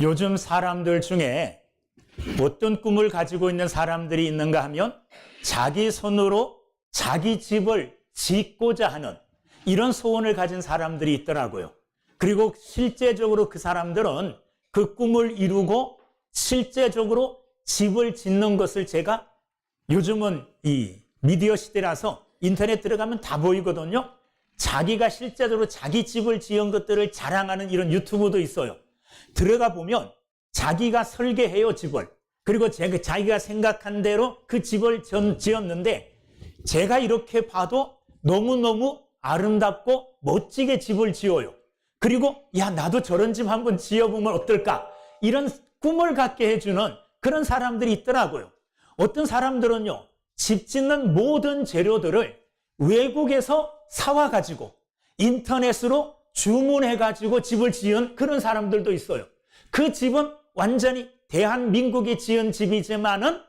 요즘 사람들 중에 어떤 꿈을 가지고 있는 사람들이 있는가 하면 자기 손으로 자기 집을 짓고자 하는 이런 소원을 가진 사람들이 있더라고요. 그리고 실제적으로 그 사람들은 그 꿈을 이루고 실제적으로 집을 짓는 것을 제가 요즘은 이 미디어 시대라서 인터넷 들어가면 다 보이거든요. 자기가 실제적으로 자기 집을 지은 것들을 자랑하는 이런 유튜브도 있어요. 들어가 보면 자기가 설계해요, 집을. 그리고 자기가 생각한 대로 그 집을 지었는데 제가 이렇게 봐도 너무너무 아름답고 멋지게 집을 지어요. 그리고 야, 나도 저런 집 한번 지어보면 어떨까? 이런 꿈을 갖게 해주는 그런 사람들이 있더라고요. 어떤 사람들은요, 집 짓는 모든 재료들을 외국에서 사와가지고 인터넷으로 주문해가지고 집을 지은 그런 사람들도 있어요. 그 집은 완전히 대한민국이 지은 집이지만은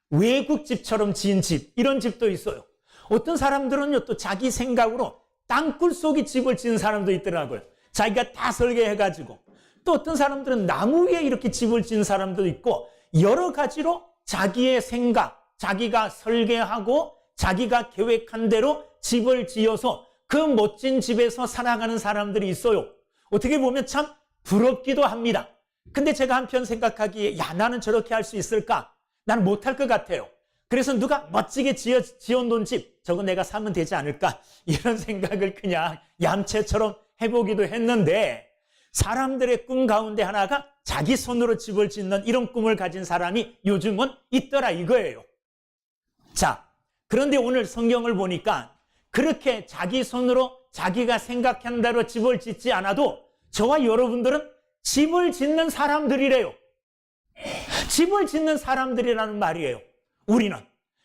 외국 집처럼 지은 집, 이런 집도 있어요. 어떤 사람들은요, 또 자기 생각으로 땅굴 속에 집을 지은 사람도 있더라고요. 자기가 다 설계해가지고. 또 어떤 사람들은 나무 위에 이렇게 집을 지은 사람도 있고, 여러 가지로 자기의 생각, 자기가 설계하고 자기가 계획한 대로 집을 지어서 그 멋진 집에서 살아가는 사람들이 있어요. 어떻게 보면 참 부럽기도 합니다. 근데 제가 한편 생각하기에 야, 나는 저렇게 할 수 있을까? 나는 못할 것 같아요. 그래서 누가 멋지게 지어놓은 집, 저거 내가 사면 되지 않을까? 이런 생각을 그냥 얌체처럼 해보기도 했는데, 사람들의 꿈 가운데 하나가 자기 손으로 집을 짓는 이런 꿈을 가진 사람이 요즘은 있더라 이거예요. 자, 그런데 오늘 성경을 보니까 그렇게 자기 손으로 자기가 생각한 대로 집을 짓지 않아도 저와 여러분들은 집을 짓는 사람들이래요. 집을 짓는 사람들이라는 말이에요. 우리는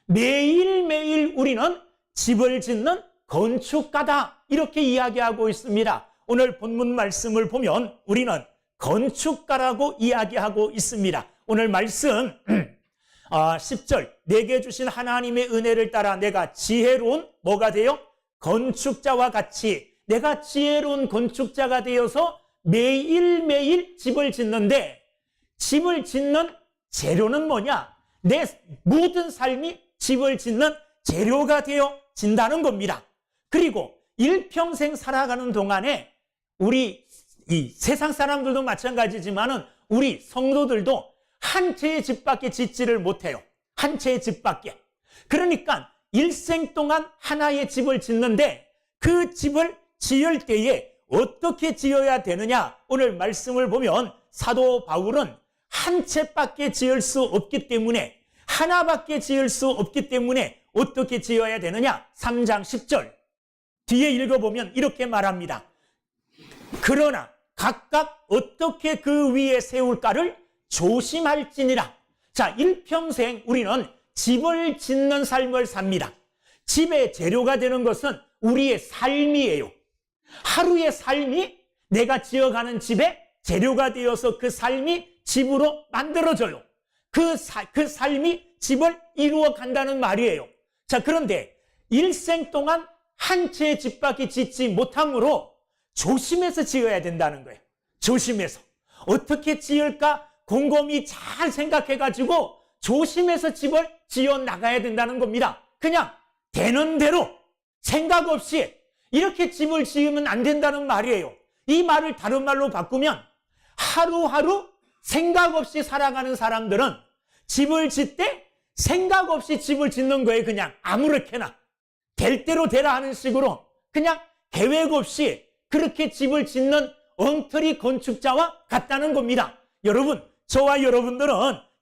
매일매일 우리는 집을 짓는 건축가다, 이렇게 이야기하고 있습니다. 오늘 본문 말씀을 보면 우리는 건축가라고 이야기하고 있습니다. 오늘 말씀 10절, 내게 주신 하나님의 은혜를 따라 내가 지혜로운 뭐가 되어? 건축자와 같이 내가 지혜로운 건축자가 되어서 매일매일 집을 짓는데, 집을 짓는 재료는 뭐냐? 내 모든 삶이 집을 짓는 재료가 되어진다는 겁니다. 그리고 일평생 살아가는 동안에 우리 이 세상 사람들도 마찬가지지만은 우리 성도들도 한 채의 집밖에 짓지를 못해요. 한 채의 집밖에. 그러니까 일생 동안 하나의 집을 짓는데 그 집을 지을 때에 어떻게 지어야 되느냐? 오늘 말씀을 보면 사도 바울은 한 채밖에 지을 수 없기 때문에, 하나밖에 지을 수 없기 때문에 어떻게 지어야 되느냐? 3장 10절 뒤에 읽어보면 이렇게 말합니다. 그러나 각각 어떻게 그 위에 세울까를 조심할지니라. 자, 일평생 우리는 집을 짓는 삶을 삽니다. 집의 재료가 되는 것은 우리의 삶이에요. 하루의 삶이 내가 지어가는 집의 재료가 되어서 그 삶이 집으로 만들어져요. 그 삶이 집을 이루어 간다는 말이에요. 자, 그런데 일생 동안 한 채의 집밖에 짓지 못함으로 조심해서 지어야 된다는 거예요. 조심해서. 어떻게 지을까 곰곰이 잘 생각해가지고 조심해서 집을 지어 나가야 된다는 겁니다. 그냥 되는 대로 생각 없이 이렇게 집을 지으면 안 된다는 말이에요. 이 말을 다른 말로 바꾸면 하루하루 생각 없이 살아가는 사람들은 집을 짓때 생각 없이 집을 짓는 거예요. 그냥 아무렇게나 될 대로 되라 하는 식으로 그냥 계획 없이 그렇게 집을 짓는 엉터리 건축자와 같다는 겁니다. 여러분, 저와 여러분들은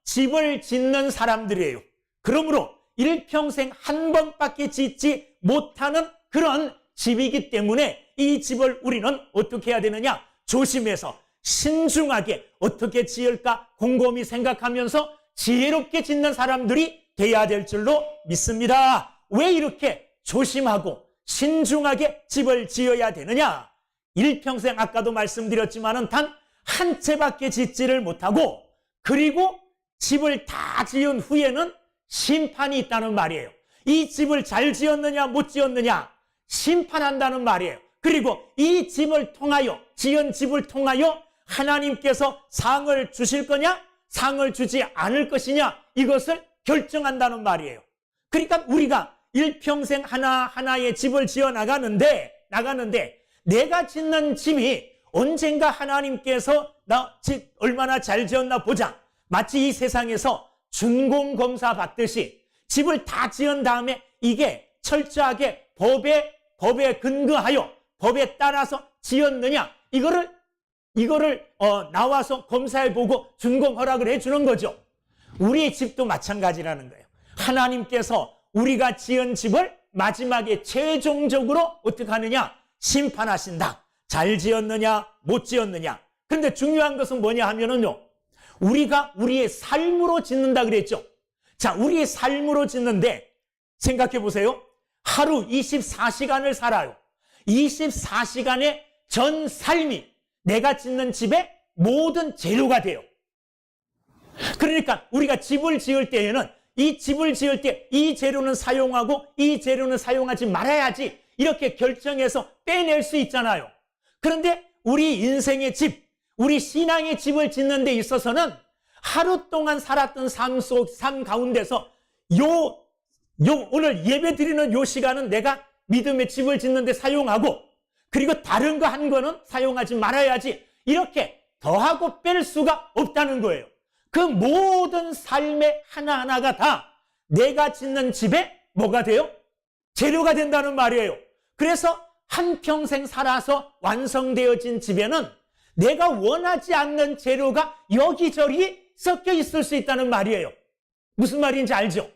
집을 짓는 사람들이에요. 그러므로 일평생 한 번밖에 짓지 못하는 그런 집이기 때문에 이 집을 우리는 어떻게 해야 되느냐? 조심해서 신중하게 어떻게 지을까 곰곰이 생각하면서 지혜롭게 짓는 사람들이 돼야 될 줄로 믿습니다. 왜 이렇게 조심하고 신중하게 집을 지어야 되느냐? 일평생 아까도 말씀드렸지만은 단 한 채밖에 짓지를 못하고, 그리고 집을 다 지은 후에는 심판이 있다는 말이에요. 이 집을 잘 지었느냐 못 지었느냐 심판한다는 말이에요. 그리고 이 집을 통하여, 지은 집을 통하여 하나님께서 상을 주실 거냐, 상을 주지 않을 것이냐, 이것을 결정한다는 말이에요. 그러니까 우리가 일평생 하나하나의 집을 지어 나가는데 내가 짓는 집이 언젠가 하나님께서 나 집 얼마나 잘 지었나 보자, 마치 이 세상에서 준공검사 받듯이 집을 다 지은 다음에 이게 철저하게 법에 근거하여 법에 따라서 지었느냐, 이거를 나와서 검사해보고 준공 허락을 해주는 거죠. 우리의 집도 마찬가지라는 거예요. 하나님께서 우리가 지은 집을 마지막에 최종적으로 어떻게 하느냐, 심판하신다. 잘 지었느냐 못 지었느냐. 그런데 중요한 것은 뭐냐 하면은요, 우리가 우리의 삶으로 짓는다 그랬죠. 자, 우리의 삶으로 짓는데 생각해 보세요. 하루 24시간을 살아요. 24시간의 전 삶이 내가 짓는 집의 모든 재료가 돼요. 그러니까 우리가 집을 지을 때에는 이 집을 지을 때 이 재료는 사용하고 이 재료는 사용하지 말아야지, 이렇게 결정해서 빼낼 수 있잖아요. 그런데 우리 인생의 집, 우리 신앙의 집을 짓는 데 있어서는 하루 동안 살았던 삶 가운데서 오늘 예배 드리는 요 시간은 내가 믿음의 집을 짓는 데 사용하고, 그리고 다른 거 한 거는 사용하지 말아야지, 이렇게 더하고 뺄 수가 없다는 거예요. 그 모든 삶의 하나하나가 다 내가 짓는 집에 뭐가 돼요? 재료가 된다는 말이에요. 그래서 한평생 살아서 완성되어진 집에는 내가 원하지 않는 재료가 여기저기 섞여 있을 수 있다는 말이에요. 무슨 말인지 알죠?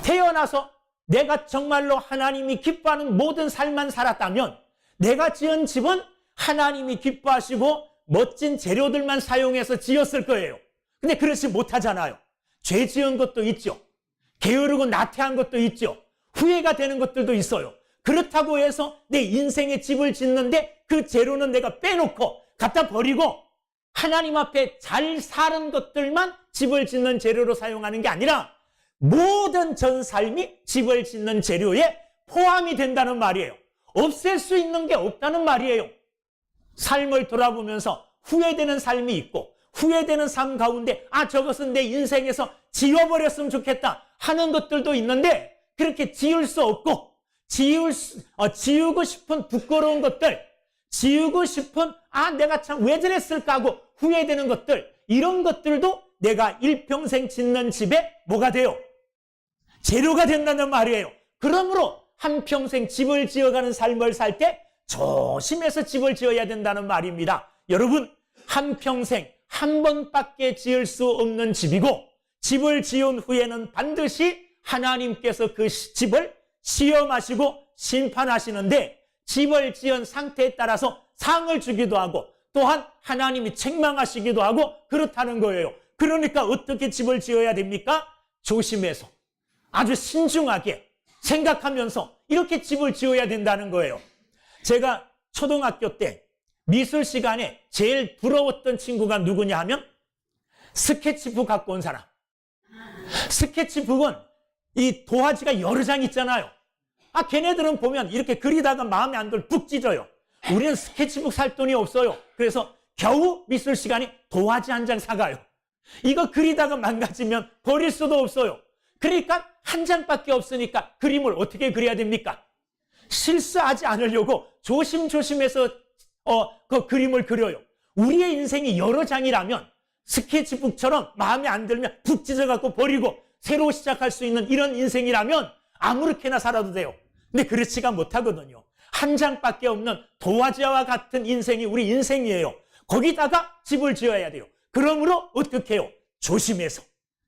태어나서 내가 정말로 하나님이 기뻐하는 모든 삶만 살았다면 내가 지은 집은 하나님이 기뻐하시고 멋진 재료들만 사용해서 지었을 거예요. 근데 그렇지 못하잖아요. 죄 지은 것도 있죠. 게으르고 나태한 것도 있죠. 후회가 되는 것들도 있어요. 그렇다고 해서 내 인생의 집을 짓는데 그 재료는 내가 빼놓고 갖다 버리고 하나님 앞에 잘 사는 것들만 집을 짓는 재료로 사용하는 게 아니라 모든 전 삶이 집을 짓는 재료에 포함이 된다는 말이에요. 없앨 수 있는 게 없다는 말이에요. 삶을 돌아보면서 후회되는 삶이 있고, 후회되는 삶 가운데 저것은 내 인생에서 지워버렸으면 좋겠다 하는 것들도 있는데, 그렇게 지울 수 없고 지우고 싶은 부끄러운 것들, 지우고 싶은 내가 참 왜 저랬을까 하고 후회되는 것들, 이런 것들도 내가 일평생 짓는 집에 뭐가 돼요? 재료가 된다는 말이에요. 그러므로 한평생 집을 지어가는 삶을 살 때 조심해서 집을 지어야 된다는 말입니다. 여러분, 한평생 한 번밖에 지을 수 없는 집이고, 집을 지은 후에는 반드시 하나님께서 그 집을 시험하시고 심판하시는데, 집을 지은 상태에 따라서 상을 주기도 하고 또한 하나님이 책망하시기도 하고 그렇다는 거예요. 그러니까 어떻게 집을 지어야 됩니까? 조심해서, 아주 신중하게 생각하면서 이렇게 집을 지어야 된다는 거예요. 제가 초등학교 때 미술 시간에 제일 부러웠던 친구가 누구냐 하면 스케치북 갖고 온 사람. 스케치북은 이 도화지가 여러 장 있잖아요. 걔네들은 보면 이렇게 그리다가 마음에 안 들어 푹 찢어요. 우리는 스케치북 살 돈이 없어요. 그래서 겨우 미술 시간에 도화지 한 장 사가요. 이거 그리다가 망가지면 버릴 수도 없어요. 그러니까 한 장밖에 없으니까 그림을 어떻게 그려야 됩니까? 실수하지 않으려고 조심조심해서 그 그림을 그려요. 우리의 인생이 여러 장이라면 스케치북처럼 마음에 안 들면 푹 찢어갖고 버리고 새로 시작할 수 있는 이런 인생이라면 아무렇게나 살아도 돼요. 근데 그렇지가 못하거든요. 한 장밖에 없는 도화지와 같은 인생이 우리 인생이에요. 거기다가 집을 지어야 돼요. 그러므로 어떻게 해요? 조심해서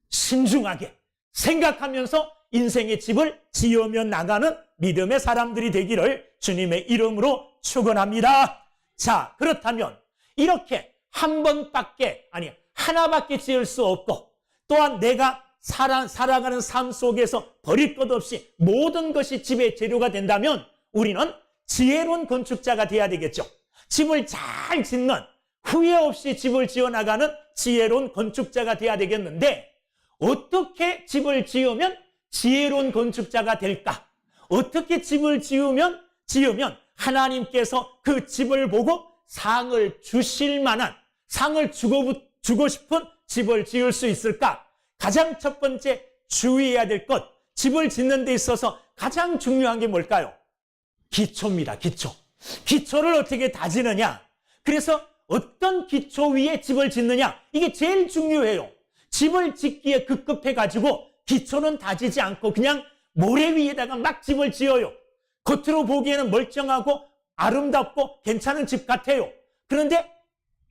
신중하게 생각하면서 인생의 집을 지으며 나가는 믿음의 사람들이 되기를 주님의 이름으로 축원합니다. 자, 그렇다면 이렇게 한 번밖에 하나밖에 지을 수 없고, 또한 내가 살아가는 삶 속에서 버릴 것 없이 모든 것이 집의 재료가 된다면 우리는 지혜로운 건축자가 돼야 되겠죠. 집을 잘 짓는, 후회 없이 집을 지어나가는 지혜로운 건축자가 돼야 되겠는데, 어떻게 집을 지으면 지혜로운 건축자가 될까? 어떻게 집을 지으면 하나님께서 그 집을 보고 상을 주실 만한, 상을 주고 싶은 집을 지을 수 있을까? 가장 첫 번째 주의해야 될 것, 집을 짓는 데 있어서 가장 중요한 게 뭘까요? 기초입니다. 기초. 기초를 어떻게 다지느냐? 그래서 어떤 기초 위에 집을 짓느냐? 이게 제일 중요해요. 집을 짓기에 급급해가지고 기초는 다지지 않고 그냥 모래 위에다가 막 집을 지어요. 겉으로 보기에는 멀쩡하고 아름답고 괜찮은 집 같아요. 그런데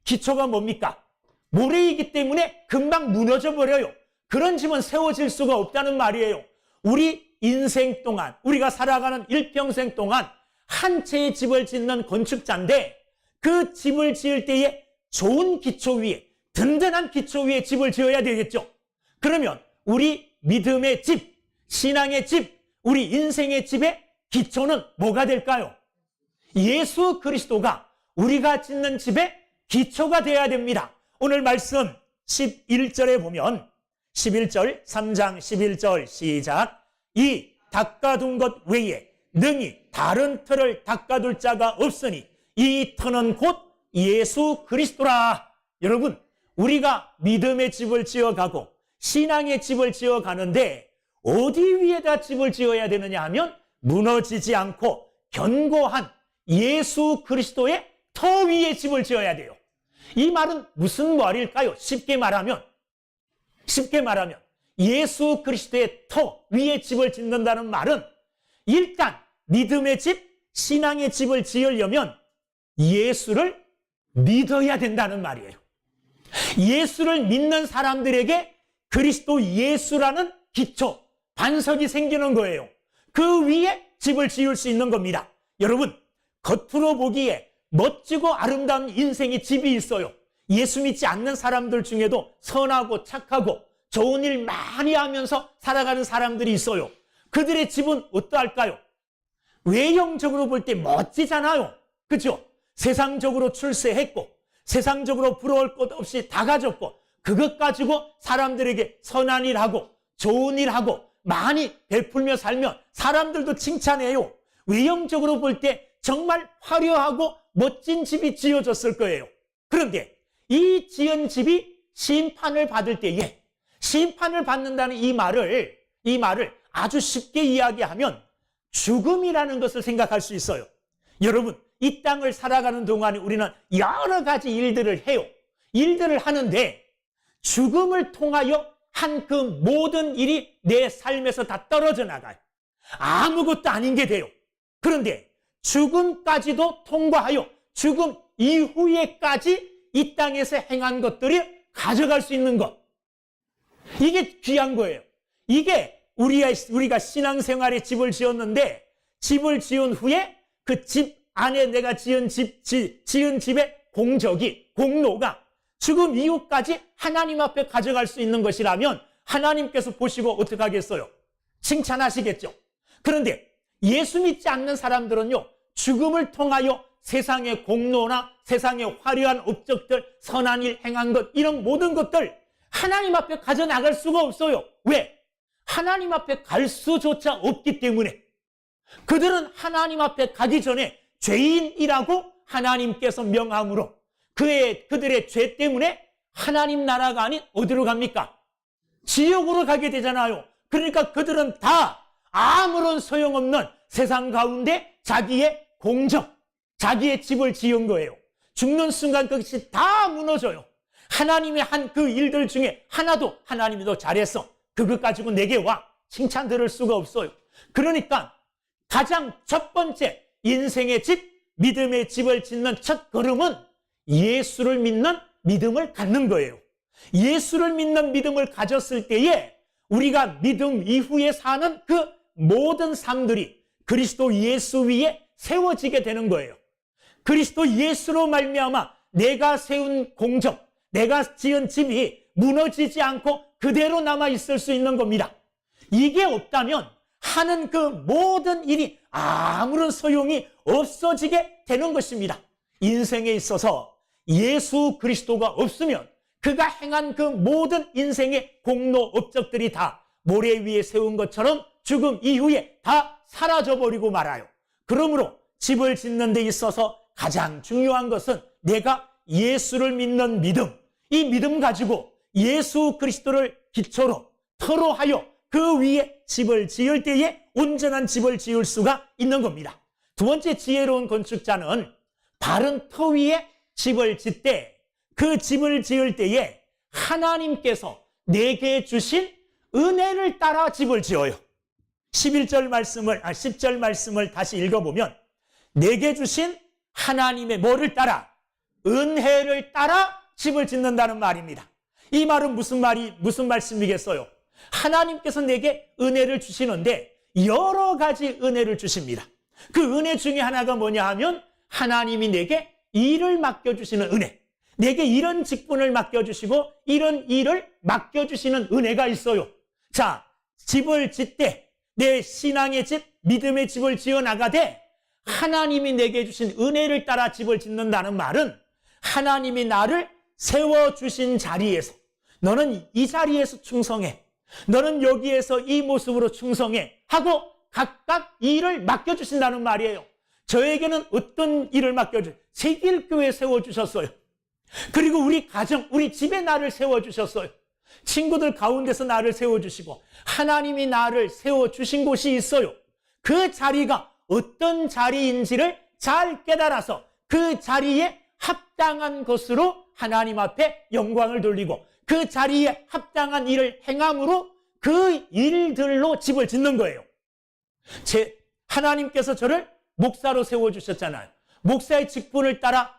기초가 뭡니까? 모래이기 때문에 금방 무너져 버려요. 그런 집은 세워질 수가 없다는 말이에요. 우리 인생 동안, 우리가 살아가는 일평생 동안 한 채의 집을 짓는 건축자인데 그 집을 지을 때에 좋은 기초 위에, 든든한 기초 위에 집을 지어야 되겠죠. 그러면 우리 믿음의 집, 신앙의 집, 우리 인생의 집의 기초는 뭐가 될까요? 예수 그리스도가 우리가 짓는 집의 기초가 되어야 됩니다. 오늘 말씀 11절에 보면 11절, 3장 11절 시작. 이 닦아둔 것 외에 능히 다른 터를 닦아둘 자가 없으니 이 터는 곧 예수 그리스도라. 여러분, 우리가 믿음의 집을 지어가고 신앙의 집을 지어가는데 어디 위에다 집을 지어야 되느냐 하면 무너지지 않고 견고한 예수 그리스도의 터 위에 집을 지어야 돼요. 이 말은 무슨 말일까요? 쉽게 말하면 예수 그리스도의 터 위에 집을 짓는다는 말은 일단 믿음의 집, 신앙의 집을 지으려면 예수를 믿어야 된다는 말이에요. 예수를 믿는 사람들에게 그리스도 예수라는 기초, 반석이 생기는 거예요. 그 위에 집을 지을 수 있는 겁니다. 여러분, 겉으로 보기에 멋지고 아름다운 인생의 집이 있어요. 예수 믿지 않는 사람들 중에도 선하고 착하고 좋은 일 많이 하면서 살아가는 사람들이 있어요. 그들의 집은 어떠할까요? 외형적으로 볼 때 멋지잖아요. 그렇죠? 세상적으로 출세했고 세상적으로 부러울 것 없이 다 가졌고 그것 가지고 사람들에게 선한 일하고 좋은 일하고 많이 베풀며 살면 사람들도 칭찬해요. 외형적으로 볼 때 정말 화려하고 멋진 집이 지어졌을 거예요. 그런데 이 지은 집이 심판을 받을 때에 심판을 받는다는 이 말을 아주 쉽게 이야기하면 죽음이라는 것을 생각할 수 있어요. 여러분, 이 땅을 살아가는 동안에 우리는 여러 가지 일들을 해요. 일들을 하는데 죽음을 통하여 한 그 모든 일이 내 삶에서 다 떨어져 나가요. 아무것도 아닌 게 돼요. 그런데 죽음까지도 통과하여 죽음 이후에까지 이 땅에서 행한 것들이 가져갈 수 있는 것. 이게 귀한 거예요. 이게 우리가 신앙생활에 집을 지었는데 집을 지은 후에 그 집 안에 내가 지은 집의 공로가 죽음 이후까지 하나님 앞에 가져갈 수 있는 것이라면 하나님께서 보시고 어떻게 하겠어요? 칭찬하시겠죠. 그런데 예수 믿지 않는 사람들은요, 죽음을 통하여 세상의 공로나 세상의 화려한 업적들, 선한 일 행한 것, 이런 모든 것들 하나님 앞에 가져나갈 수가 없어요. 왜? 하나님 앞에 갈 수조차 없기 때문에. 그들은 하나님 앞에 가기 전에 죄인이라고 하나님께서 명함으로 그들의 죄 때문에 하나님 나라가 아닌 어디로 갑니까? 지옥으로 가게 되잖아요. 그러니까 그들은 다 아무런 소용없는 세상 가운데 자기의 공적, 자기의 집을 지은 거예요. 죽는 순간 그것이 다 무너져요. 하나님의 한 그 일들 중에 하나도 하나님이 더 잘했어, 그것 가지고 내게 와, 칭찬 들을 수가 없어요. 그러니까 가장 첫 번째 인생의 집, 믿음의 집을 짓는 첫 걸음은 예수를 믿는 믿음을 갖는 거예요. 예수를 믿는 믿음을 가졌을 때에 우리가 믿음 이후에 사는 그 모든 삶들이 그리스도 예수 위에 세워지게 되는 거예요. 그리스도 예수로 말미암아 내가 세운 공적, 내가 지은 집이 무너지지 않고 그대로 남아 있을 수 있는 겁니다. 이게 없다면 하는 그 모든 일이 아무런 소용이 없어지게 되는 것입니다. 인생에 있어서 예수 그리스도가 없으면 그가 행한 그 모든 인생의 공로 업적들이 다 모래 위에 세운 것처럼 죽음 이후에 다 사라져버리고 말아요. 그러므로 집을 짓는 데 있어서 가장 중요한 것은 내가 예수를 믿는 믿음, 이 믿음 가지고 예수 그리스도를 기초로 터로하여 그 위에 집을 지을 때에 온전한 집을 지을 수가 있는 겁니다. 두 번째 지혜로운 건축자는 바른 터 위에 집을 짓되 그 집을 지을 때에 하나님께서 내게 주신 은혜를 따라 집을 지어요. 10절 말씀을 다시 읽어보면 내게 주신 하나님의 뭐를 따라? 은혜를 따라 집을 짓는다는 말입니다. 이 말은 무슨 말씀이겠어요? 하나님께서 내게 은혜를 주시는데 여러 가지 은혜를 주십니다. 그 은혜 중에 하나가 뭐냐 하면 하나님이 내게 일을 맡겨주시는 은혜. 내게 이런 직분을 맡겨주시고 이런 일을 맡겨주시는 은혜가 있어요. 자, 집을 짓되 내 신앙의 집, 믿음의 집을 지어나가되 하나님이 내게 주신 은혜를 따라 집을 짓는다는 말은 하나님이 나를 세워주신 자리에서 너는 이 자리에서 충성해. 너는 여기에서 이 모습으로 충성해. 하고 각각 일을 맡겨주신다는 말이에요. 저에게는 어떤 일을 세길교회 세워주셨어요. 그리고 우리 가정, 우리 집에 나를 세워주셨어요. 친구들 가운데서 나를 세워주시고 하나님이 나를 세워주신 곳이 있어요. 그 자리가 어떤 자리인지를 잘 깨달아서 그 자리에 합당한 것으로 하나님 앞에 영광을 돌리고 그 자리에 합당한 일을 행함으로 그 일들로 집을 짓는 거예요. 하나님께서 저를 목사로 세워주셨잖아요. 목사의 직분을 따라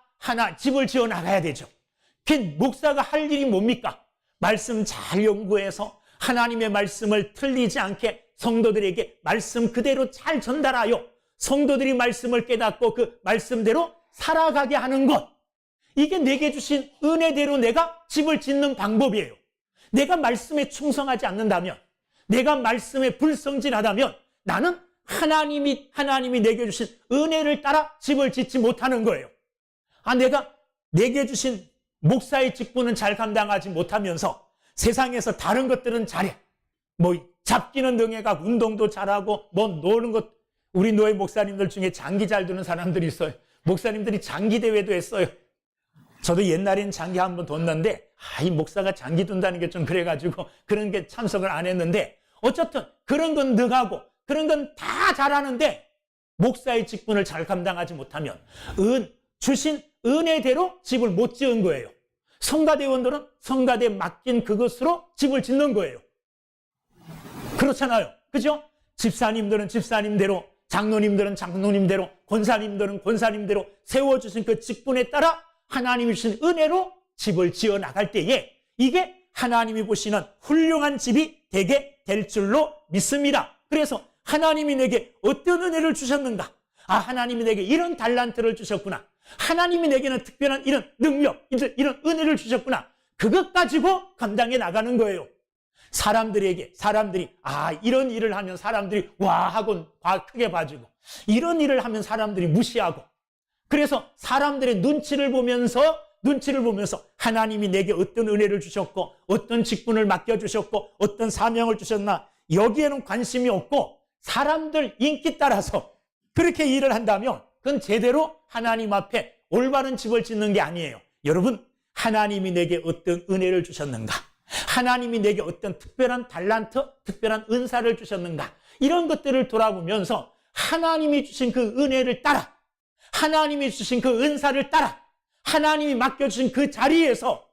집을 지어 나가야 되죠. 그 목사가 할 일이 뭡니까? 말씀 잘 연구해서 하나님의 말씀을 틀리지 않게 성도들에게 말씀 그대로 잘 전달하여 성도들이 말씀을 깨닫고 그 말씀대로 살아가게 하는 것. 이게 내게 주신 은혜대로 내가 집을 짓는 방법이에요. 내가 말씀에 충성하지 않는다면, 내가 말씀에 불성실하다면 나는 하나님이 내게 주신 은혜를 따라 집을 짓지 못하는 거예요. 내게 주신 목사의 직분은 잘 감당하지 못하면서 세상에서 다른 것들은 잘해. 잡기는 능해가 운동도 잘하고 노는 것. 우리 노예 목사님들 중에 장기 잘 두는 사람들이 있어요. 목사님들이 장기 대회도 했어요. 저도 옛날엔 장기 한번 뒀는데 이 목사가 장기 둔다는 게 좀 그래가지고 그런 게 참석을 안 했는데 어쨌든 그런 건 능하고 그런 건 다 잘하는데 목사의 직분을 잘 감당하지 못하면 주신 은혜대로 집을 못 지은 거예요. 성가대원들은 성가대에 맡긴 그것으로 집을 짓는 거예요. 그렇잖아요. 그죠? 집사님들은 집사님대로, 장로님들은 장로님대로, 권사님들은 권사님대로 세워주신 그 직분에 따라 하나님이 주신 은혜로 집을 지어 나갈 때에 이게 하나님이 보시는 훌륭한 집이 되게 될 줄로 믿습니다. 그래서 하나님이 내게 어떤 은혜를 주셨는가? 하나님이 내게 이런 달란트를 주셨구나. 하나님이 내게는 특별한 이런 능력, 이런 은혜를 주셨구나. 그것 가지고 감당해 나가는 거예요. 사람들이 이런 일을 하면 사람들이 와 하고 크게 봐주고 이런 일을 하면 사람들이 무시하고 그래서 사람들의 눈치를 보면서 하나님이 내게 어떤 은혜를 주셨고 어떤 직분을 맡겨주셨고 어떤 사명을 주셨나 여기에는 관심이 없고 사람들 인기 따라서 그렇게 일을 한다면 그건 제대로 하나님 앞에 올바른 집을 짓는 게 아니에요. 여러분, 하나님이 내게 어떤 은혜를 주셨는가? 하나님이 내게 어떤 특별한 달란트, 특별한 은사를 주셨는가? 이런 것들을 돌아보면서 하나님이 주신 그 은혜를 따라, 하나님이 주신 그 은사를 따라, 하나님이 맡겨주신 그 자리에서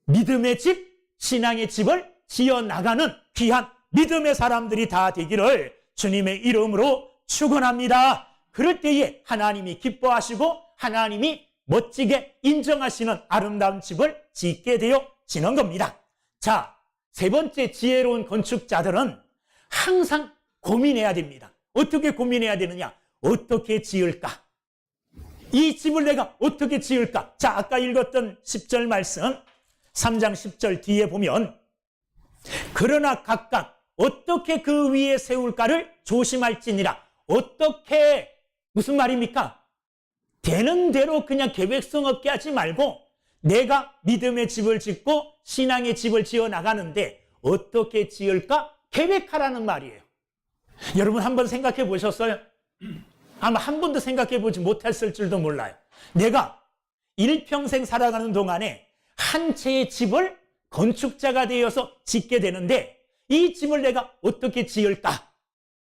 믿음의 집, 신앙의 집을 지어나가는 귀한 믿음의 사람들이 다 되기를 주님의 이름으로 축원합니다. 그럴 때에 하나님이 기뻐하시고 하나님이 멋지게 인정하시는 아름다운 집을 짓게 되어지는 겁니다. 자, 세 번째 지혜로운 건축자들은 항상 고민해야 됩니다. 어떻게 고민해야 되느냐? 어떻게 지을까? 이 집을 내가 어떻게 지을까? 자, 아까 읽었던 10절 말씀 3장 10절 뒤에 보면 그러나 각각 어떻게 그 위에 세울까를 조심할지니라. 어떻게 무슨 말입니까? 되는 대로 그냥 계획성 없게 하지 말고 내가 믿음의 집을 짓고 신앙의 집을 지어 나가는데 어떻게 지을까? 계획하라는 말이에요. 여러분 한번 생각해 보셨어요? 아마 한 번도 생각해 보지 못했을 줄도 몰라요. 내가 일평생 살아가는 동안에 한 채의 집을 건축자가 되어서 짓게 되는데 이 집을 내가 어떻게 지을까?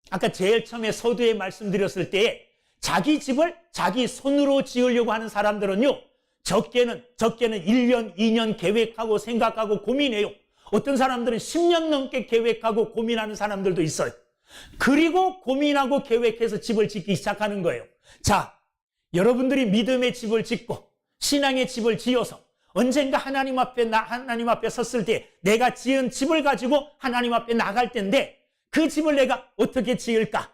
아까 제일 처음에 서두에 말씀드렸을 때에 자기 집을 자기 손으로 지으려고 하는 사람들은요, 적게는 1년, 2년 계획하고 생각하고 고민해요. 어떤 사람들은 10년 넘게 계획하고 고민하는 사람들도 있어요. 그리고 고민하고 계획해서 집을 짓기 시작하는 거예요. 자, 여러분들이 믿음의 집을 짓고 신앙의 집을 지어서 언젠가 하나님 앞에 섰을 때 내가 지은 집을 가지고 하나님 앞에 나갈 텐데 그 집을 내가 어떻게 지을까?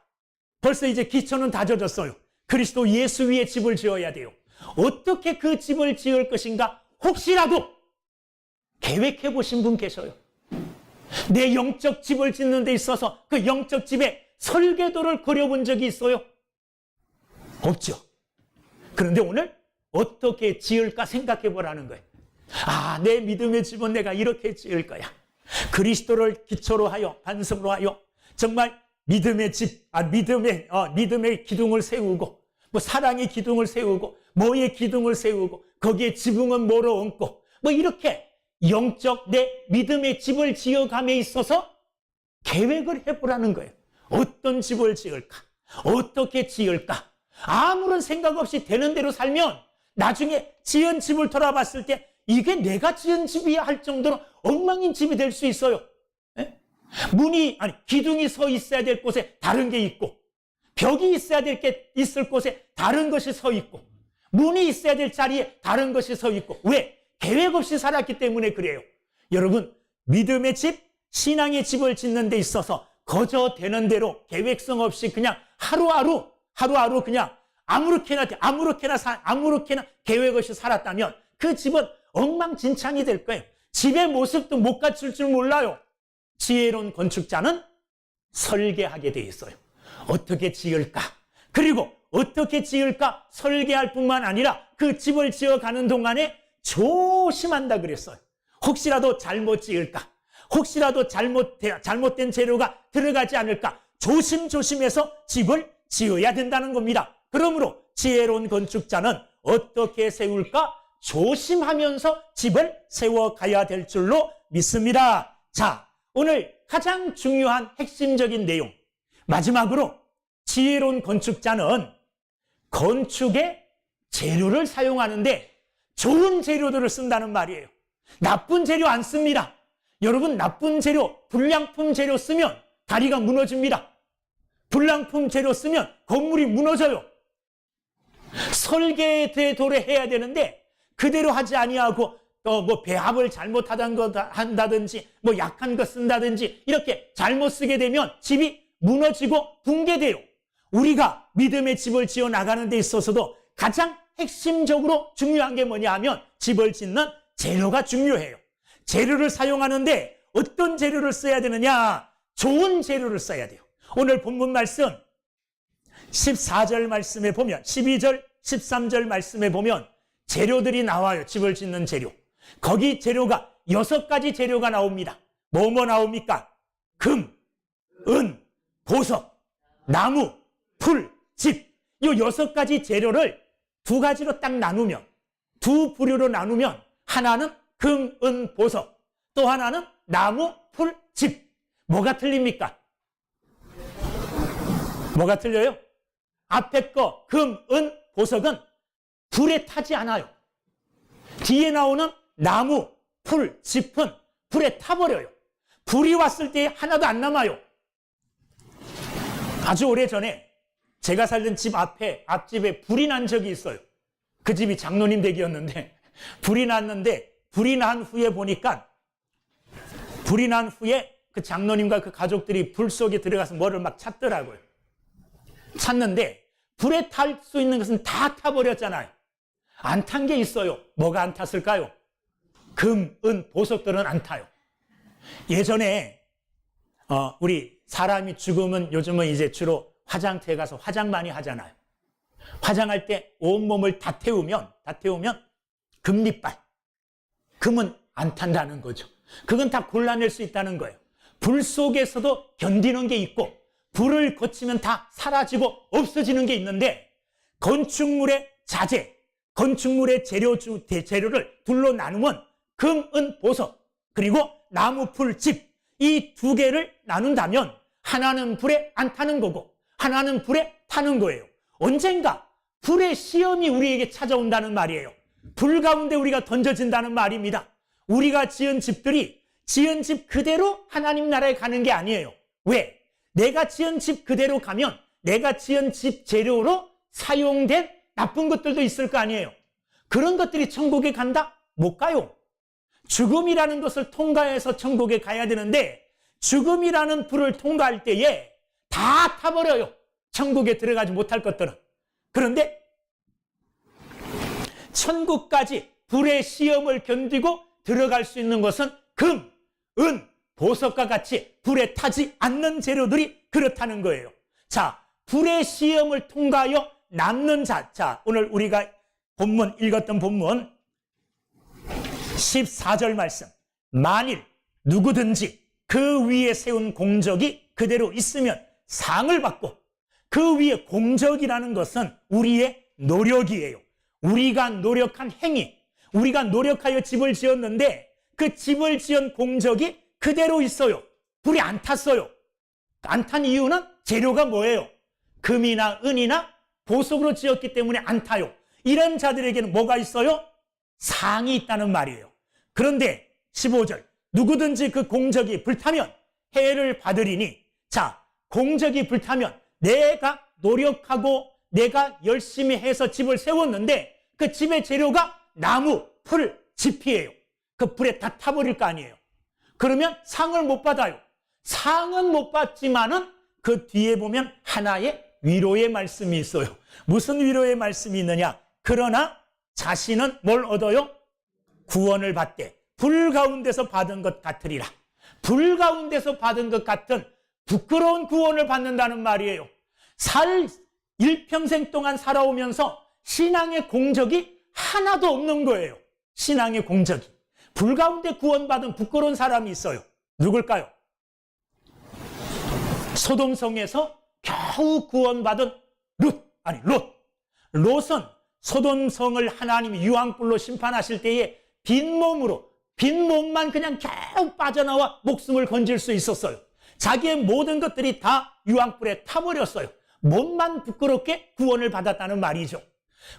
벌써 이제 기초는 다져졌어요. 그리스도 예수 위에 집을 지어야 돼요. 어떻게 그 집을 지을 것인가? 혹시라도 계획해 보신 분 계셔요? 내 영적 집을 짓는 데 있어서 그 영적 집에 설계도를 그려본 적이 있어요? 없죠. 그런데 오늘 어떻게 지을까 생각해 보라는 거예요. 아, 내 믿음의 집은 내가 이렇게 지을 거야. 그리스도를 기초로 하여 반석으로 하여 정말 믿음의 집, 믿음의 기둥을 세우고 뭐 사랑의 기둥을 세우고 뭐의 기둥을 세우고 거기에 지붕은 뭐로 얹고 뭐 이렇게 영적 내 믿음의 집을 지어감에 있어서 계획을 해보라는 거예요. 어떤 집을 지을까? 어떻게 지을까? 아무런 생각 없이 되는 대로 살면 나중에 지은 집을 돌아봤을 때 이게 내가 지은 집이야 할 정도로 엉망인 집이 될 수 있어요. 기둥이 서 있어야 될 곳에 다른 게 있고 벽이 있어야 될 게 있을 곳에 다른 것이 서 있고 문이 있어야 될 자리에 다른 것이 서 있고 왜? 계획 없이 살았기 때문에 그래요. 여러분, 믿음의 집, 신앙의 집을 짓는 데 있어서 거저 되는 대로 계획성 없이 그냥 하루하루 그냥 아무렇게나 계획 없이 살았다면 그 집은 엉망진창이 될 거예요. 집의 모습도 못 갖출 줄 몰라요. 지혜로운 건축자는 설계하게 돼 있어요. 어떻게 지을까? 그리고 어떻게 지을까? 설계할 뿐만 아니라 그 집을 지어가는 동안에 조심한다 그랬어요. 혹시라도 잘못 지을까? 혹시라도 잘못된 재료가 들어가지 않을까? 조심해서 집을 지어야 된다는 겁니다. 그러므로 지혜로운 건축자는 어떻게 세울까? 조심하면서 집을 세워가야 될 줄로 믿습니다. 자, 오늘 가장 중요한 핵심적인 내용. 마지막으로 지혜로운 건축자는 건축의 재료를 사용하는데 좋은 재료들을 쓴다는 말이에요. 나쁜 재료 안 씁니다. 여러분, 나쁜 재료, 불량품 재료 쓰면 다리가 무너집니다. 불량품 재료 쓰면 건물이 무너져요. 설계대로 해야 되는데 그대로 하지 아니하고 또 뭐 배합을 잘못한다든지 뭐 약한 거 쓴다든지 이렇게 잘못 쓰게 되면 집이 무너지고 붕괴돼요. 우리가 믿음의 집을 지어 나가는 데 있어서도 가장 핵심적으로 중요한 게 뭐냐 하면 집을 짓는 재료가 중요해요. 재료를 사용하는데 어떤 재료를 써야 되느냐? 좋은 재료를 써야 돼요. 오늘 본문 말씀 14절 말씀에 보면 12절, 13절 말씀에 보면 재료들이 나와요. 집을 짓는 재료. 거기 재료가 6가지 재료가 나옵니다. 뭐 나옵니까? 금, 은, 보석, 나무, 풀, 집. 이 6가지 재료를 2가지로 딱 나누면, 2부류로 나누면 하나는 금, 은, 보석, 또 하나는 나무, 풀, 집. 뭐가 틀립니까? 뭐가 틀려요? 앞에 거 금, 은, 보석은 불에 타지 않아요. 뒤에 나오는 나무, 풀, 짚은 불에 타버려요. 불이 왔을 때 하나도 안 남아요. 아주 오래전에 제가 살던 집 앞집에 불이 난 적이 있어요. 그 집이 장로님 댁이었는데 불이 났는데 불이 난 후에 보니까 그 장로님과 그 가족들이 불 속에 들어가서 뭐를 막 찾더라고요. 찾는데 불에 탈 수 있는 것은 다 타버렸잖아요. 안 탄 게 있어요. 뭐가 안 탔을까요? 금, 은, 보석들은 안 타요. 예전에 우리 사람이 죽으면 요즘은 이제 주로 화장터에 가서 화장 많이 하잖아요. 화장할 때 온몸을 다 태우면 금리빨, 금은 안 탄다는 거죠. 그건 다 골라낼 수 있다는 거예요. 불 속에서도 견디는 게 있고 불을 거치면 다 사라지고 없어지는 게 있는데, 건축물의 자재, 건축물의 재료를 둘로 나누면 금, 은, 보석, 그리고 나무, 풀, 집, 이 두 개를 나눈다면 하나는 불에 안 타는 거고 하나는 불에 타는 거예요. 언젠가 불의 시험이 우리에게 찾아온다는 말이에요. 불 가운데 우리가 던져진다는 말입니다. 우리가 지은 집들이 지은 집 그대로 하나님 나라에 가는 게 아니에요. 왜? 내가 지은 집 그대로 가면 내가 지은 집 재료로 사용된 나쁜 것들도 있을 거 아니에요. 그런 것들이 천국에 간다? 못 가요. 죽음이라는 것을 통과해서 천국에 가야 되는데, 죽음이라는 불을 통과할 때에 다 타버려요. 천국에 들어가지 못할 것들은. 그런데 천국까지 불의 시험을 견디고 들어갈 수 있는 것은 금, 은, 보석과 같이 불에 타지 않는 재료들이 그렇다는 거예요. 자, 불의 시험을 통과하여 남는 자, 오늘 우리가 본문 읽었던 본문 14절 말씀. 만일 누구든지 그 위에 세운 공적이 그대로 있으면 상을 받고, 그 위에 공적이라는 것은 우리의 노력이에요. 우리가 노력한 행위, 우리가 노력하여 집을 지었는데 그 집을 지은 공적이 그대로 있어요. 불이 안 탔어요. 안 탄 이유는 재료가 뭐예요? 금이나 은이나 보석으로 지었기 때문에 안 타요. 이런 자들에게는 뭐가 있어요? 상이 있다는 말이에요. 그런데 15절, 누구든지 그 공적이 불타면 해를 받으리니, 자, 공적이 불타면 내가 노력하고 내가 열심히 해서 집을 세웠는데 그 집의 재료가 나무, 풀, 짚이에요. 그 불에 다 타버릴 거 아니에요. 그러면 상을 못 받아요. 상은 못 받지만은 그 뒤에 보면 하나의 위로의 말씀이 있어요. 무슨 위로의 말씀이 있느냐? 그러나 자신은 뭘 얻어요? 구원을 받되 불 가운데서 받은 것 같으리라. 불 가운데서 받은 것 같은 부끄러운 구원을 받는다는 말이에요. 일평생 동안 살아오면서 신앙의 공적이 하나도 없는 거예요. 신앙의 공적이. 불 가운데 구원받은 부끄러운 사람이 있어요. 누굴까요? 소돔성에서 겨우 구원받은 롯. 롯은 소돔성을 하나님이 유황불로 심판하실 때에 빈몸만 그냥 겨우 빠져나와 목숨을 건질 수 있었어요. 자기의 모든 것들이 다 유황불에 타버렸어요. 몸만 부끄럽게 구원을 받았다는 말이죠.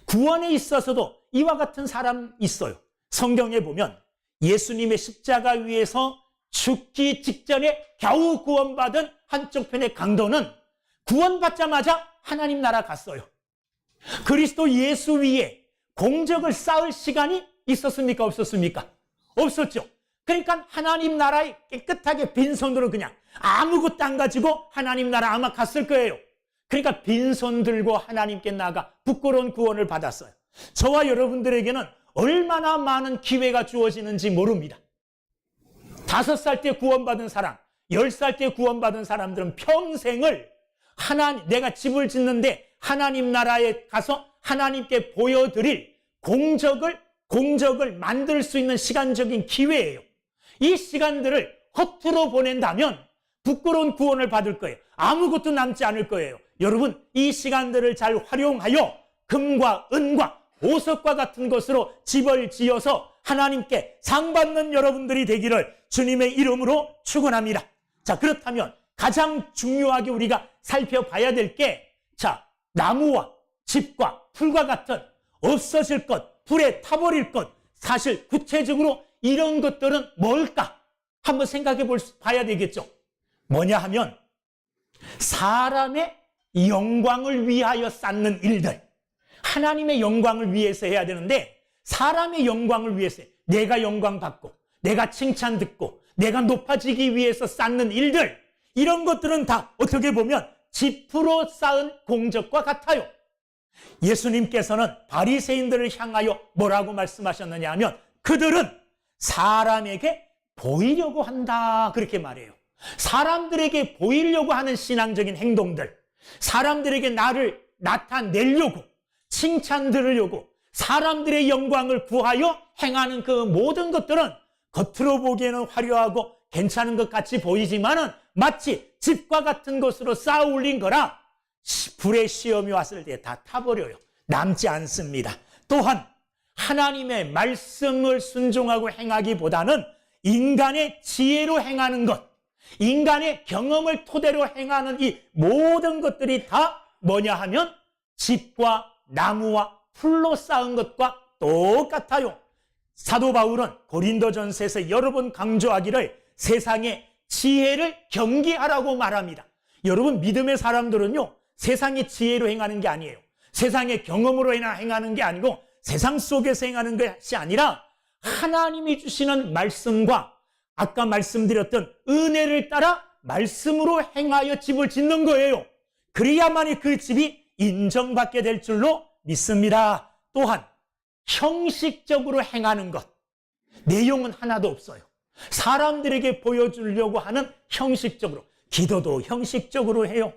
구원에 있어서도 이와 같은 사람 있어요. 성경에 보면 예수님의 십자가 위에서 죽기 직전에 겨우 구원받은 한쪽 편의 강도는 구원받자마자 하나님 나라 갔어요. 그리스도 예수 위에 공적을 쌓을 시간이 있었습니까? 없었습니까? 없었죠. 그러니까 하나님 나라에 깨끗하게 빈손으로 그냥 아무것도 안 가지고 하나님 나라 아마 갔을 거예요. 그러니까 빈손 들고 하나님께 나가 부끄러운 구원을 받았어요. 저와 여러분들에게는 얼마나 많은 기회가 주어지는지 모릅니다. 5살 때 구원받은 사람, 10살 때 구원받은 사람들은 평생을 내가 집을 짓는데 하나님 나라에 가서 하나님께 보여드릴 공적을 만들 수 있는 시간적인 기회예요. 이 시간들을 허투루 보낸다면 부끄러운 구원을 받을 거예요. 아무것도 남지 않을 거예요. 여러분, 이 시간들을 잘 활용하여 금과 은과 보석과 같은 것으로 집을 지어서 하나님께 상 받는 여러분들이 되기를 주님의 이름으로 축원합니다. 자, 그렇다면 가장 중요하게 우리가 살펴봐야 될 게, 나무와 집과 풀과 같은 없어질 것, 불에 타버릴 것, 사실 구체적으로 이런 것들은 뭘까? 한번 생각해 봐야 되겠죠. 뭐냐 하면 사람의 영광을 위하여 쌓는 일들, 하나님의 영광을 위해서 해야 되는데 사람의 영광을 위해서, 내가 영광 받고 내가 칭찬 듣고 내가 높아지기 위해서 쌓는 일들, 이런 것들은 다 어떻게 보면 지푸로 쌓은 공적과 같아요. 예수님께서는 바리새인들을 향하여 뭐라고 말씀하셨느냐 하면 그들은 사람에게 보이려고 한다, 그렇게 말해요. 사람들에게 보이려고 하는 신앙적인 행동들, 사람들에게 나를 나타내려고, 칭찬 들으려고, 사람들의 영광을 구하여 행하는 그 모든 것들은 겉으로 보기에는 화려하고 괜찮은 것 같이 보이지만은 마치 집과 같은 것으로 쌓아 올린 거라 불의 시험이 왔을 때 다 타버려요. 남지 않습니다. 또한 하나님의 말씀을 순종하고 행하기보다는 인간의 지혜로 행하는 것, 인간의 경험을 토대로 행하는 이 모든 것들이 다 뭐냐 하면 집과 나무와 풀로 쌓은 것과 똑같아요. 사도 바울은 고린도전서에서 여러 번 강조하기를 세상의 지혜를 경계하라고 말합니다. 여러분, 믿음의 사람들은요, 세상의 지혜로 행하는 게 아니에요. 세상의 경험으로 행하는 게 아니고 세상 속에서 행하는 것이 아니라 하나님이 주시는 말씀과 아까 말씀드렸던 은혜를 따라 말씀으로 행하여 집을 짓는 거예요. 그래야만이 그 집이 인정받게 될 줄로 믿습니다. 또한 형식적으로 행하는 것, 내용은 하나도 없어요. 사람들에게 보여주려고 하는 형식적으로, 기도도 형식적으로 해요.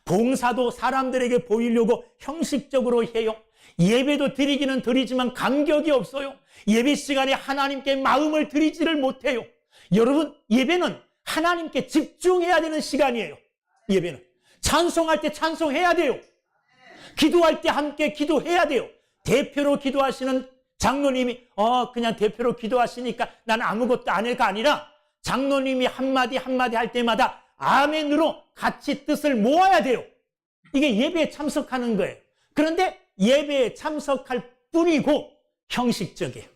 봉사도 사람들에게 보이려고 형식적으로 해요. 예배도 드리기는 드리지만 감격이 없어요. 예배 시간에 하나님께 마음을 드리지를 못해요. 여러분, 예배는 하나님께 집중해야 되는 시간이에요. 예배는 찬송할 때 찬송해야 돼요. 기도할 때 함께 기도해야 돼요. 대표로 기도하시는 장로님이 그냥 대표로 기도하시니까 나는 아무것도 안 해가 아니라 장로님이 한마디 한마디 할 때마다 아멘으로 같이 뜻을 모아야 돼요. 이게 예배에 참석하는 거예요. 그런데 예배에 참석할 뿐이고 형식적이에요.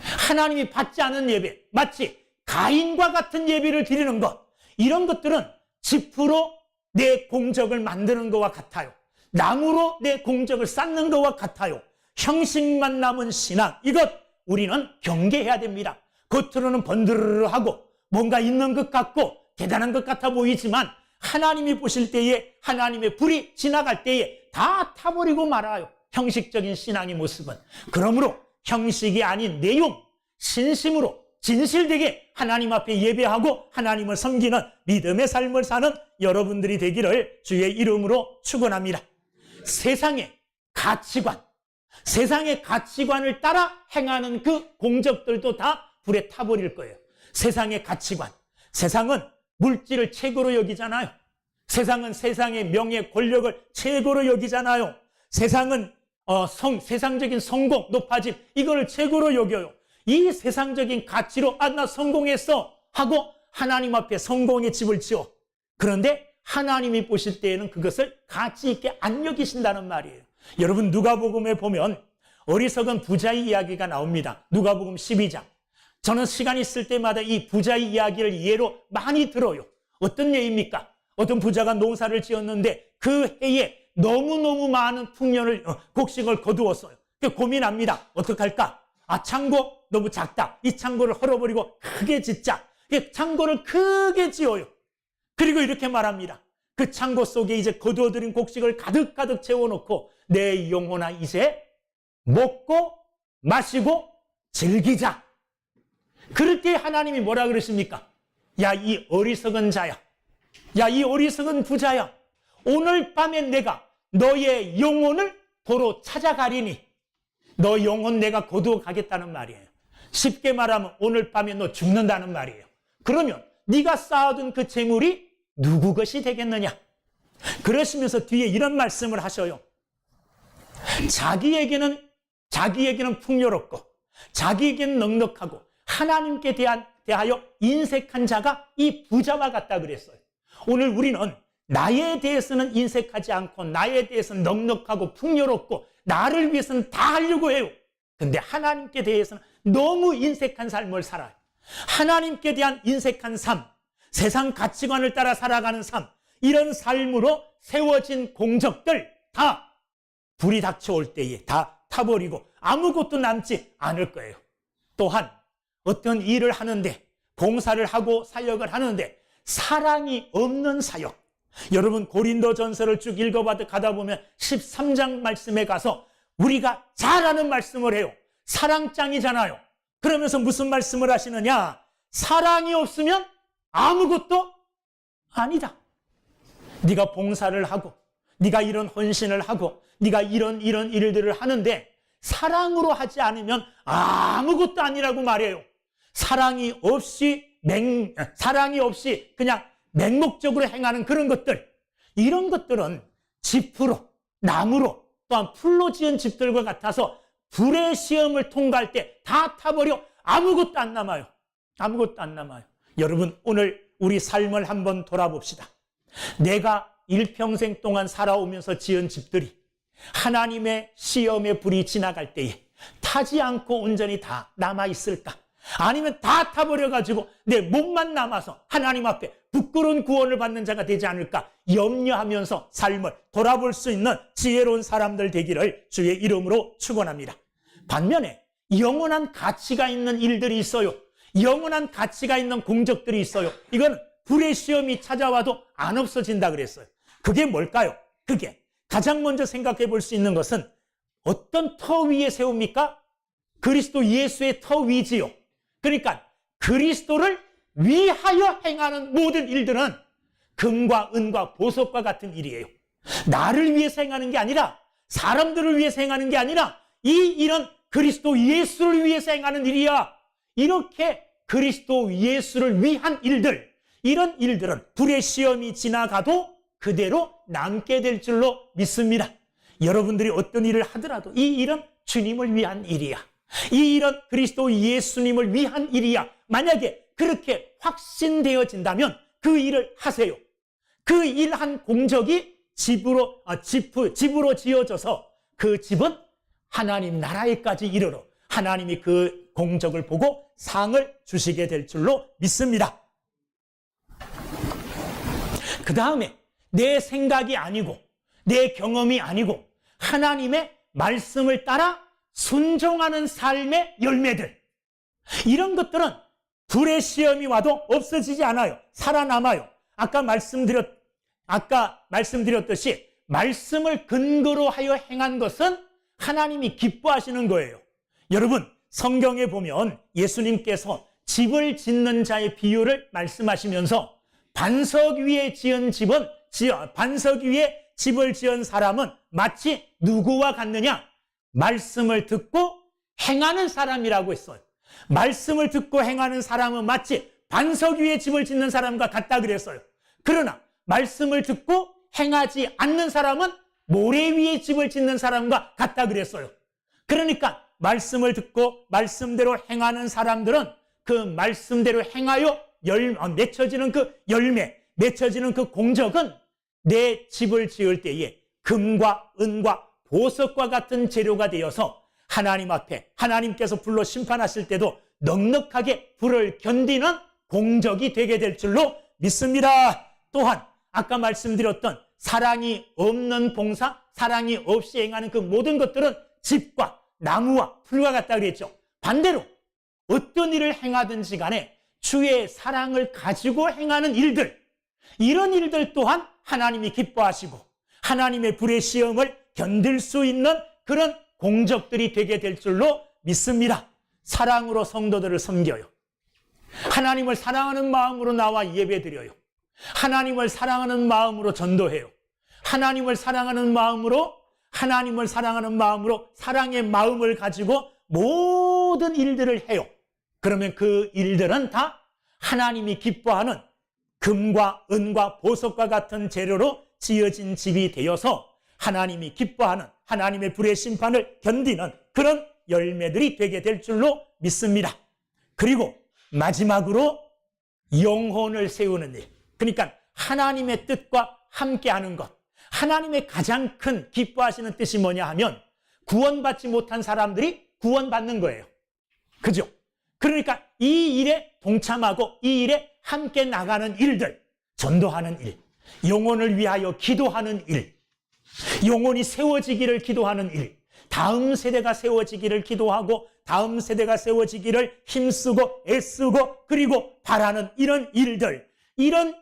하나님이 받지 않은 예배, 마치 가인과 같은 예배를 드리는 것, 이런 것들은 지푸로 내 공적을 만드는 것과 같아요. 나무로 내 공적을 쌓는 것과 같아요. 형식만 남은 신앙, 이것 우리는 경계해야 됩니다. 겉으로는 번드르르하고 뭔가 있는 것 같고 대단한 것 같아 보이지만 하나님이 보실 때에, 하나님의 불이 지나갈 때에 다 타버리고 말아요. 형식적인 신앙의 모습은. 그러므로 형식이 아닌 내용, 신심으로 진실되게 하나님 앞에 예배하고 하나님을 섬기는 믿음의 삶을 사는 여러분들이 되기를 주의 이름으로 축원합니다. 세상의 가치관, 세상의 가치관을 따라 행하는 그 공적들도 다 불에 타버릴 거예요. 세상의 가치관, 세상은 물질을 최고로 여기잖아요. 세상은 세상의 명예, 권력을 최고로 여기잖아요. 세상은 세상적인 성공, 높아짐, 이걸 최고로 여겨요. 이 세상적인 가치로 나 성공했어 하고 하나님 앞에 성공의 집을 지어. 그런데 하나님이 보실 때에는 그것을 가치 있게 안 여기신다는 말이에요. 여러분, 누가복음에 보면 어리석은 부자의 이야기가 나옵니다. 누가복음 12장. 저는 시간 있을 때마다 이 부자의 이야기를 예로 많이 들어요. 어떤 예입니까? 어떤 부자가 농사를 지었는데 그 해에 너무너무 많은 풍년을, 곡식을 거두었어요. 고민합니다. 어떡할까? 창고 너무 작다. 이 창고를 헐어버리고 크게 짓자. 창고를 크게 지어요. 그리고 이렇게 말합니다. 그 창고 속에 이제 거두어들인 곡식을 가득가득 채워놓고 내 영혼아 이제 먹고 마시고 즐기자. 그럴 때 하나님이 뭐라 그러십니까? 야, 이 어리석은 자야. 야, 이 어리석은 부자야. 오늘 밤에 내가 너의 영혼을 도로 찾아가리니 너 영혼 내가 거두어 가겠다는 말이에요. 쉽게 말하면 오늘 밤에 너 죽는다는 말이에요. 그러면 네가 쌓아둔 그 재물이 누구 것이 되겠느냐? 그러시면서 뒤에 이런 말씀을 하셔요. 자기에게는 풍요롭고 자기에게는 넉넉하고 하나님께 대하여 인색한 자가 이 부자와 같다 그랬어요. 오늘 우리는 나에 대해서는 인색하지 않고 나에 대해서는 넉넉하고 풍요롭고 나를 위해서는 다 하려고 해요. 근데 하나님께 대해서는 너무 인색한 삶을 살아요. 하나님께 대한 인색한 삶, 세상 가치관을 따라 살아가는 삶, 이런 삶으로 세워진 공적들 다 불이 닥쳐올 때에 다 타버리고 아무것도 남지 않을 거예요. 또한 어떤 일을 하는데, 봉사를 하고 사역을 하는데 사랑이 없는 사역, 여러분 고린도전서를 쭉 읽어가다 보면 13장 말씀에 가서 우리가 잘 아는 말씀을 해요. 사랑장이잖아요. 그러면서 무슨 말씀을 하시느냐? 사랑이 없으면 아무것도 아니다. 네가 봉사를 하고 네가 이런 헌신을 하고 네가 이런 일들을 하는데 사랑으로 하지 않으면 아무것도 아니라고 말해요. 사랑이 없이 그냥 맹목적으로 행하는 그런 것들, 이런 것들은 짚으로, 나무로, 또한 풀로 지은 집들과 같아서 불의 시험을 통과할 때 다 타버려 아무것도 안 남아요. 아무것도 안 남아요. 여러분, 오늘 우리 삶을 한번 돌아봅시다. 내가 일평생 동안 살아오면서 지은 집들이 하나님의 시험의 불이 지나갈 때에 타지 않고 온전히 다 남아있을까? 아니면 다 타버려가지고 내 몸만 남아서 하나님 앞에 부끄러운 구원을 받는 자가 되지 않을까 염려하면서 삶을 돌아볼 수 있는 지혜로운 사람들 되기를 주의 이름으로 축원합니다. 반면에 영원한 가치가 있는 일들이 있어요. 영원한 가치가 있는 공적들이 있어요. 이건 불의 시험이 찾아와도 안 없어진다 그랬어요. 그게 뭘까요? 그게 가장 먼저 생각해 볼 수 있는 것은 어떤 터 위에 세웁니까? 그리스도 예수의 터 위지요. 그러니까 그리스도를 위하여 행하는 모든 일들은 금과 은과 보석과 같은 일이에요. 나를 위해서 행하는 게 아니라, 사람들을 위해서 행하는 게 아니라 이 일은 그리스도 예수를 위해서 행하는 일이야. 이렇게 그리스도 예수를 위한 일들, 이런 일들은 불의 시험이 지나가도 그대로 남게 될 줄로 믿습니다. 여러분들이 어떤 일을 하더라도 이 일은 주님을 위한 일이야. 이 일은 그리스도 예수님을 위한 일이야. 만약에 그렇게 확신되어진다면 그 일을 하세요. 그 일한 공적이 집으로 지어져서 그 집은 하나님 나라에까지 이르러 하나님이 그 공적을 보고 상을 주시게 될 줄로 믿습니다. 그 다음에 내 생각이 아니고 내 경험이 아니고 하나님의 말씀을 따라 순종하는 삶의 열매들, 이런 것들은 불의 시험이 와도 없어지지 않아요. 살아남아요. 아까 말씀드렸듯이 말씀을 근거로 하여 행한 것은 하나님이 기뻐하시는 거예요. 여러분, 성경에 보면 예수님께서 집을 짓는 자의 비유를 말씀하시면서 반석 위에 집을 지은 사람은 마치 누구와 같느냐? 말씀을 듣고 행하는 사람이라고 했어요. 말씀을 듣고 행하는 사람은 마치 반석 위에 집을 짓는 사람과 같다 그랬어요. 그러나 말씀을 듣고 행하지 않는 사람은 모래 위에 집을 짓는 사람과 같다 그랬어요. 그러니까 말씀을 듣고 말씀대로 행하는 사람들은 그 말씀대로 행하여 맺혀지는 그 열매, 맺혀지는 그 공적은 내 집을 지을 때에 금과 은과 보석과 같은 재료가 되어서 하나님 앞에 하나님께서 불로 심판하실 때도 넉넉하게 불을 견디는 공적이 되게 될 줄로 믿습니다. 또한 아까 말씀드렸던 사랑이 없는 봉사, 사랑이 없이 행하는 그 모든 것들은 집과 나무와 풀과 같다 그랬죠. 반대로 어떤 일을 행하든지 간에 주의 사랑을 가지고 행하는 일들, 이런 일들 또한 하나님이 기뻐하시고 하나님의 불의 시험을 견딜 수 있는 그런 공적들이 되게 될 줄로 믿습니다. 사랑으로 성도들을 섬겨요. 하나님을 사랑하는 마음으로 나와 예배드려요. 하나님을 사랑하는 마음으로 전도해요. 하나님을 사랑하는 마음으로 사랑의 마음을 가지고 모든 일들을 해요. 그러면 그 일들은 다 하나님이 기뻐하는 금과 은과 보석과 같은 재료로 지어진 집이 되어서 하나님이 기뻐하는 하나님의 불의 심판을 견디는 그런 열매들이 되게 될 줄로 믿습니다. 그리고 마지막으로 영혼을 세우는 일, 그러니까 하나님의 뜻과 함께하는 것, 하나님의 가장 큰 기뻐하시는 뜻이 뭐냐 하면 구원받지 못한 사람들이 구원받는 거예요. 그죠? 그러니까 이 일에 동참하고 이 일에 함께 나가는 일들, 전도하는 일, 영혼을 위하여 기도하는 일, 영혼이 세워지기를 기도하는 일, 다음 세대가 세워지기를 기도하고 다음 세대가 세워지기를 힘쓰고 애쓰고 그리고 바라는 이런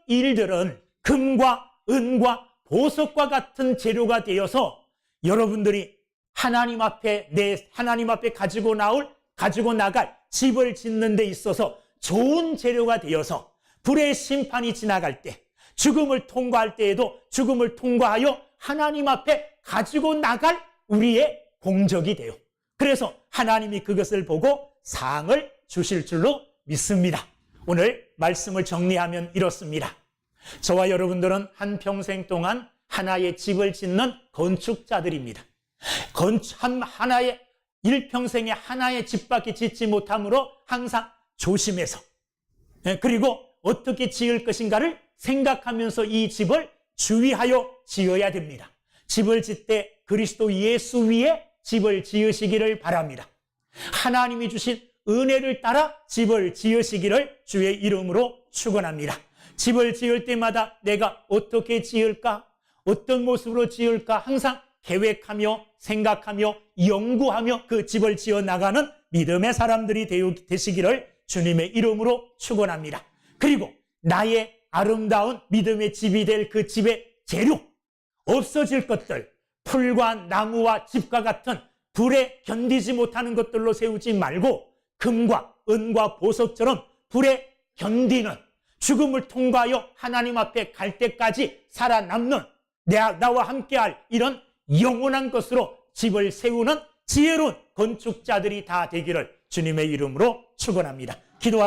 일들은 금과 은과 보석과 같은 재료가 되어서 여러분들이 하나님 앞에 가지고 나갈 집을 짓는 데 있어서 좋은 재료가 되어서 불의 심판이 지나갈 때, 죽음을 통과할 때에도 죽음을 통과하여 하나님 앞에 가지고 나갈 우리의 공적이 돼요. 그래서 하나님이 그것을 보고 상을 주실 줄로 믿습니다. 오늘 말씀을 정리하면 이렇습니다. 저와 여러분들은 한평생 동안 하나의 집을 짓는 건축자들입니다. 하나의 일평생에 하나의 집밖에 짓지 못함으로 항상 조심해서, 그리고 어떻게 지을 것인가를 생각하면서 이 집을 주의하여 지어야 됩니다. 집을 짓 때 그리스도 예수 위에 집을 지으시기를 바랍니다. 하나님이 주신 은혜를 따라 집을 지으시기를 주의 이름으로 축원합니다. 집을 지을 때마다 내가 어떻게 지을까? 어떤 모습으로 지을까? 항상 계획하며 생각하며 연구하며 그 집을 지어 나가는 믿음의 사람들이 되시기를 주님의 이름으로 축원합니다. 그리고 나의 아름다운 믿음의 집이 될 그 집의 재료, 없어질 것들, 풀과 나무와 집과 같은 불에 견디지 못하는 것들로 세우지 말고 금과 은과 보석처럼 불에 견디는, 죽음을 통과하여 하나님 앞에 갈 때까지 살아남는, 나와 함께할 이런 영원한 것으로 집을 세우는 지혜로운 건축자들이 다 되기를 주님의 이름으로 축원합니다. 기도하